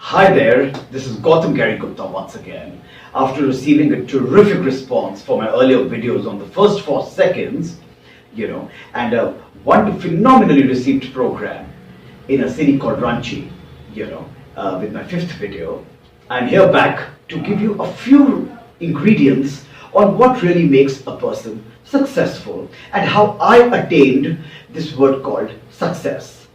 Hi there, this is Gautam Garry Guptaa once again. After receiving a terrific response for my earlier videos on the first 4 seconds, and a phenomenally received program in a city called Ranchi, with my 5th video, I'm here back to give you a few ingredients on what really makes a person successful and how I attained this word called success.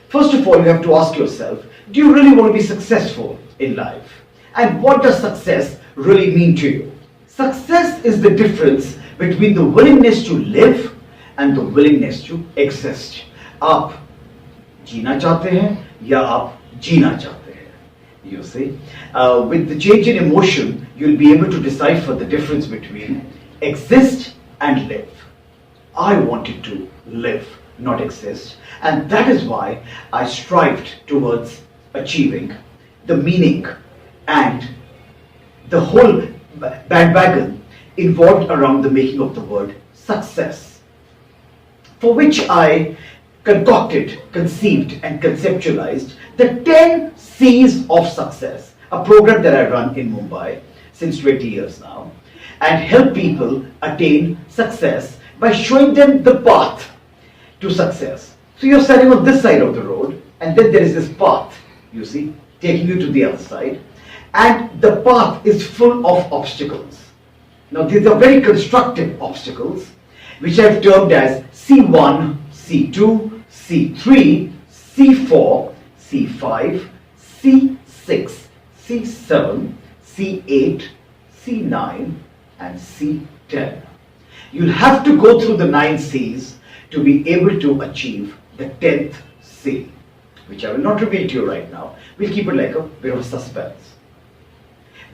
First of all, you have to ask yourself, do you really want to be successful in life? And what does success really mean to you? Success is the difference between the willingness to live and the willingness to exist. आप जीना चाहते हैं या आप जीना चाहते हैं? You see, with the change in emotion, you'll be able to decipher the difference between exist and live. I wanted to live, not exist, and that is why I strived towards achieving the meaning and the whole bandwagon involved around the making of the word success, for which I concocted, conceived and conceptualized the 10 C's of success, a program that I run in Mumbai since 20 years now, and help people attain success by showing them the path to success. So you're standing on this side of the road, and then there is this path, you see, taking you to the other side, and the path is full of obstacles. Now these are very constructive obstacles, which I've termed as C1, C2, C3, C4, C5, C6, C7, C8, C9 and C10. You'll have to go through the 9 C's to be able to achieve the 10th C, which I will not reveal to you right now. We'll keep it like a bit of a suspense.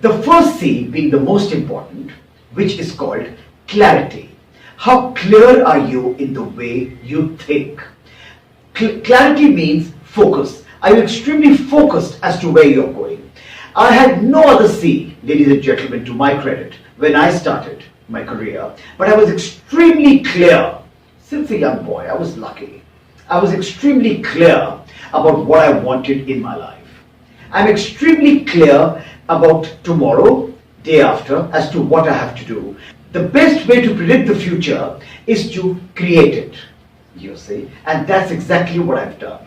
The first C being the most important, which is called clarity. How clear are you in the way you think? Clarity means focus. Are you extremely focused as to where you're going? I had no other C, ladies and gentlemen, to my credit, when I started my career, but I was extremely clear. Since a young boy, I was lucky. I was extremely clear about what I wanted in my life. I'm extremely clear about tomorrow, day after, as to what I have to do. The best way to predict the future is to create it, you see, and that's exactly what I've done.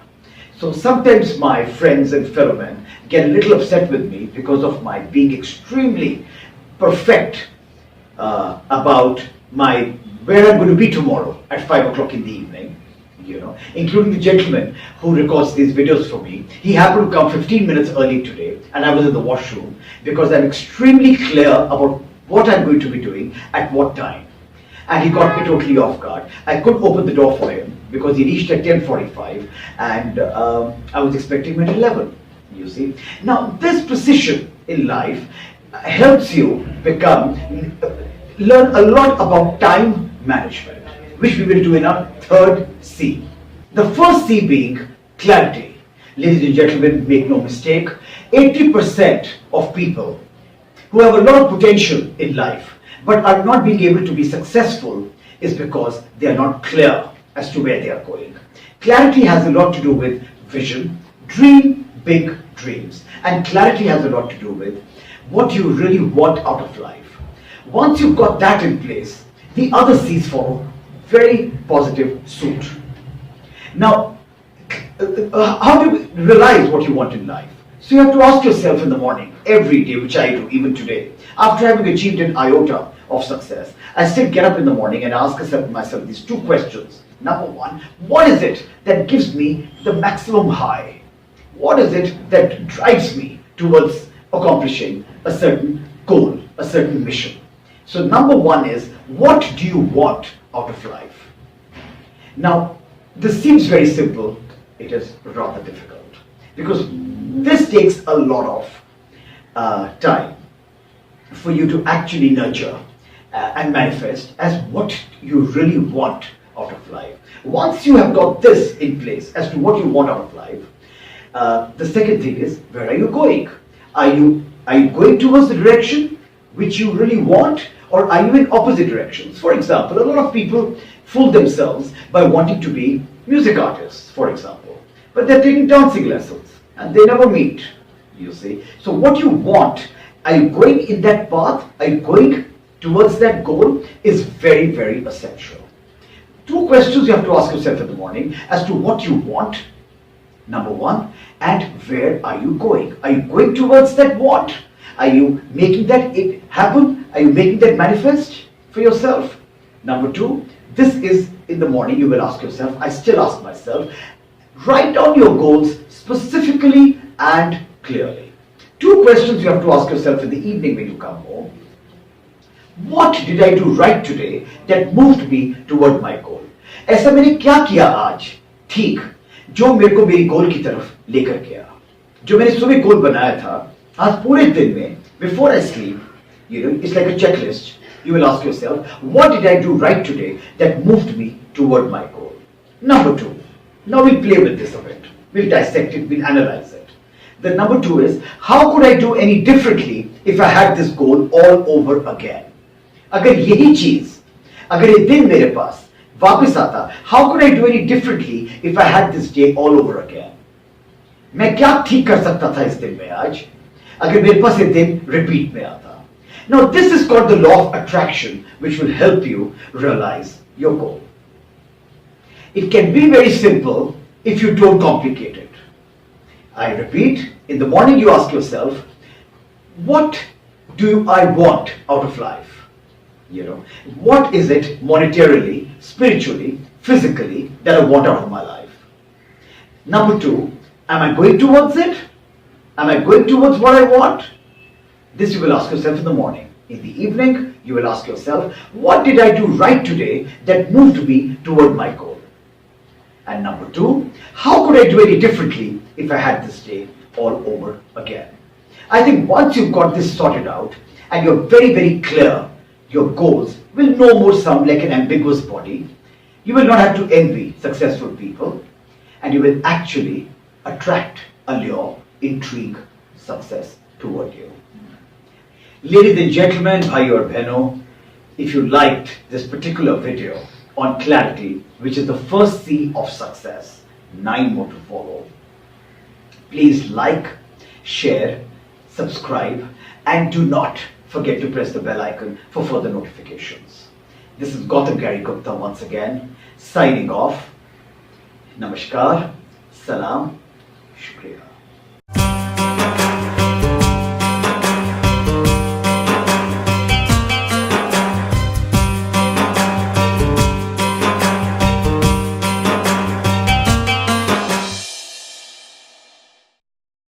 So sometimes my friends and fellow men get a little upset with me because of my being extremely perfect about where I'm going to be tomorrow at 5 o'clock in the evening, including the gentleman who records these videos for me. He happened to come 15 minutes early today, and I was in the washroom because I'm extremely clear about what I'm going to be doing at what time. And he got me totally off guard. I couldn't open the door for him because he reached at 10:45, and I was expecting him at 11, you see. Now this precision in life helps you learn a lot about time management, which we will do in our 3rd C. The first C being clarity. Ladies and gentlemen, make no mistake, 80% of people who have a lot of potential in life but are not being able to be successful is because they are not clear as to where they are going. Clarity has a lot to do with vision, dream big dreams, and clarity has a lot to do with what you really want out of life. Once you've got that in place, the other C's follow very positive suit. Now, how do you realize what you want in life? So you have to ask yourself in the morning, every day, which I do, even today. After having achieved an iota of success, I still get up in the morning and ask myself these 2 questions. Number 1, what is it that gives me the maximum high? What is it that drives me towards accomplishing a certain goal, a certain mission? So number 1 is, what do you want out of life? Now, this seems very simple. It is rather difficult because this takes a lot of time for you to actually nurture and manifest as what you really want out of life. Once you have got this in place as to what you want out of life, the second thing is, where are you going? Are you going towards the direction which you really want, or are you in opposite directions? For example, a lot of people fool themselves by wanting to be music artists, for example, but they're taking dancing lessons and they never meet, you see. So what you want, are you going in that path? Are you going towards that goal? Is very, very essential. Two questions you have to ask yourself in the morning as to what you want, number one, and where are you going? Are you going towards that want? Are you making that it happen? Are you making that manifest for yourself? Number two, this is in the morning you will ask yourself, I still ask myself, write down your goals specifically and clearly. Two questions you have to ask yourself in the evening when you come home. What did I do right today that moved me toward my goal? ऐसा मैंने क्या किया आज ठीक जो मेरे को मेरी गोल की तरफ लेकर गया, जो मैंने सुबह गोल बनाया था आज पूरे दिन में before I sleep, it's like a checklist. You will ask yourself, what did I do right today that moved me toward my goal? Number two, now we'll play with this a bit. We'll dissect it, we'll analyze it. The number two is, how could I do any differently if I had this goal all over again? अगर यही चीज, अगर ये दिन मेरे पास वापस आता, how could I do any differently if I had this day all over again? मैं क्या ठीक कर सकता था इस दिन में आज, अगर मेरे पास ये दिन repeat में आता? Now this is called the law of attraction, which will help you realize your goal. It can be very simple if you don't complicate it. I repeat, in the morning you ask yourself, what do I want out of life? What is it monetarily, spiritually, physically that I want out of my life? Number two, am I going towards it? Am I going towards what I want? This you will ask yourself in the morning. In the evening, you will ask yourself, what did I do right today that moved me toward my goal? And number two, how could I do any differently if I had this day all over again? I think once you've got this sorted out and you're very, very clear, your goals will no more sound like an ambiguous body. You will not have to envy successful people, and you will actually attract, allure, intrigue, success toward you. Ladies and gentlemen, bhaiyo aur behno, if you liked this particular video on clarity, which is the first C of success, 9 more to follow, please like, share, subscribe, and do not forget to press the bell icon for further notifications. This is Gautam Garry Guptaa once again, signing off. Namaskar, salam, shukriya.